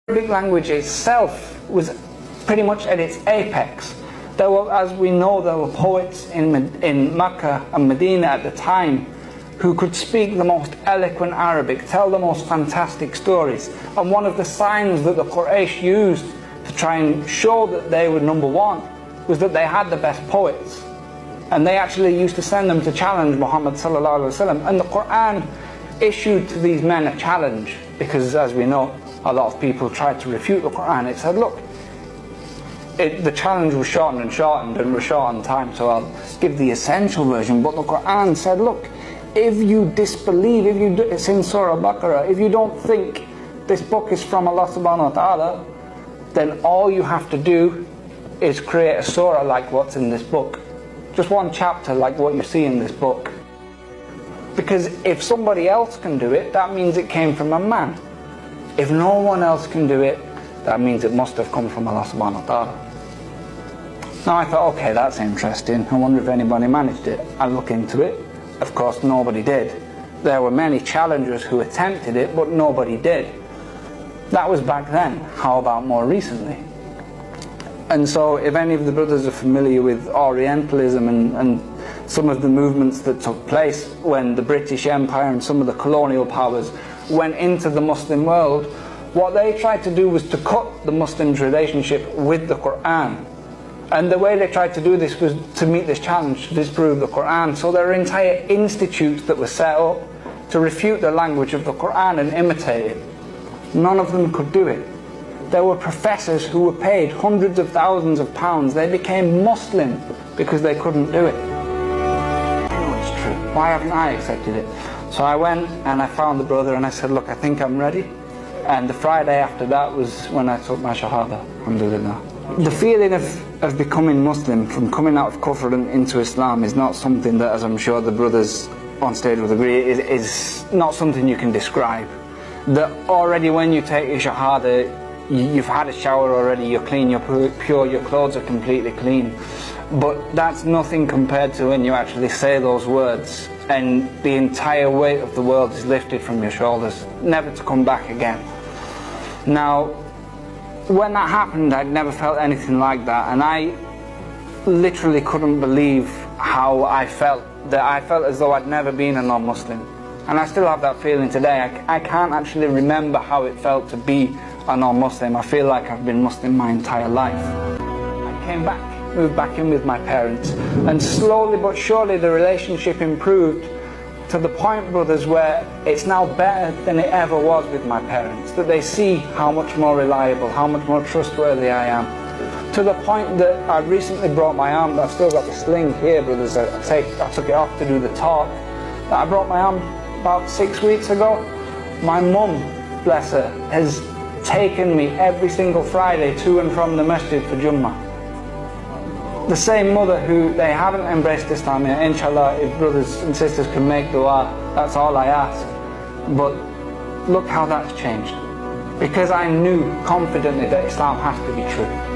Arabic language itself was pretty much at its apex. There were, as we know, there were poets in Mecca and Medina at the time who could speak the most eloquent Arabic, tell the most fantastic stories. And one of the signs that the Quraysh used to try and show that they were number one was that they had the best poets. And they actually used to send them to challenge Muhammad sallallahu alaihi wasallam. And the Quran issued to these men a challenge, because as we know, a lot of people tried to refute the Quran. It said, look, the challenge was shortened and we're short on time, so I'll give the essential version. But the Quran said, look, if you disbelieve, it's in Surah Baqarah, if you don't think this book is from Allah subhanahu wa ta'ala, then all you have to do is create a surah like what's in this book. Just one chapter like what you see in this book. Because if somebody else can do it, that means it came from a man. If no one else can do it, that means it must have come from Allah subhanahu wa ta'ala. Now I thought, okay, that's interesting. I wonder if anybody managed it. I look into it. Of course, nobody did. There were many challengers who attempted it, but nobody did. That was back then. How about more recently? And so if any of the brothers are familiar with Orientalism and some of the movements that took place when the British Empire and some of the colonial powers went into the Muslim world, what they tried to do was to cut the Muslims' relationship with the Quran. And the way they tried to do this was to meet this challenge, to disprove the Quran. So there are entire institutes that were set up to refute the language of the Quran and imitate it. None of them could do it. There were professors who were paid hundreds of thousands of pounds. They became Muslim because they couldn't do it. I know it's true. Why haven't I accepted it? So I went and I found the brother and I said, look, I think I'm ready. And the Friday after that was when I took my Shahada, alhamdulillah. The feeling of becoming Muslim, from coming out of Kufr and into Islam, is not something that, as I'm sure the brothers on stage would agree, is not something you can describe. That already when you take your Shahada, you've had a shower already, you're clean, you're pure, your clothes are completely clean. But that's nothing compared to when you actually say those words and the entire weight of the world is lifted from your shoulders, never to come back again. Now, when that happened, I'd never felt anything like that, and I literally couldn't believe how I felt. That I felt as though I'd never been a non-Muslim. And I still have that feeling today. I can't actually remember how it felt to be a non-Muslim. I feel like I've been Muslim my entire life. I came back, moved back in with my parents, and slowly but surely the relationship improved to the point, brothers, where it's now better than it ever was with my parents. That they see how much more reliable, how much more trustworthy I am. To the point that I recently brought my arm, I've still got the sling here, brothers, I took it off to do the talk. I brought my arm about 6 weeks ago. My mum, bless her, has taken me every single Friday to and from the masjid for Jummah. The same mother who, they haven't embraced Islam yet. Inshallah, if brothers and sisters can make dua, that's all I ask. But look how that's changed. Because I knew confidently that Islam has to be true.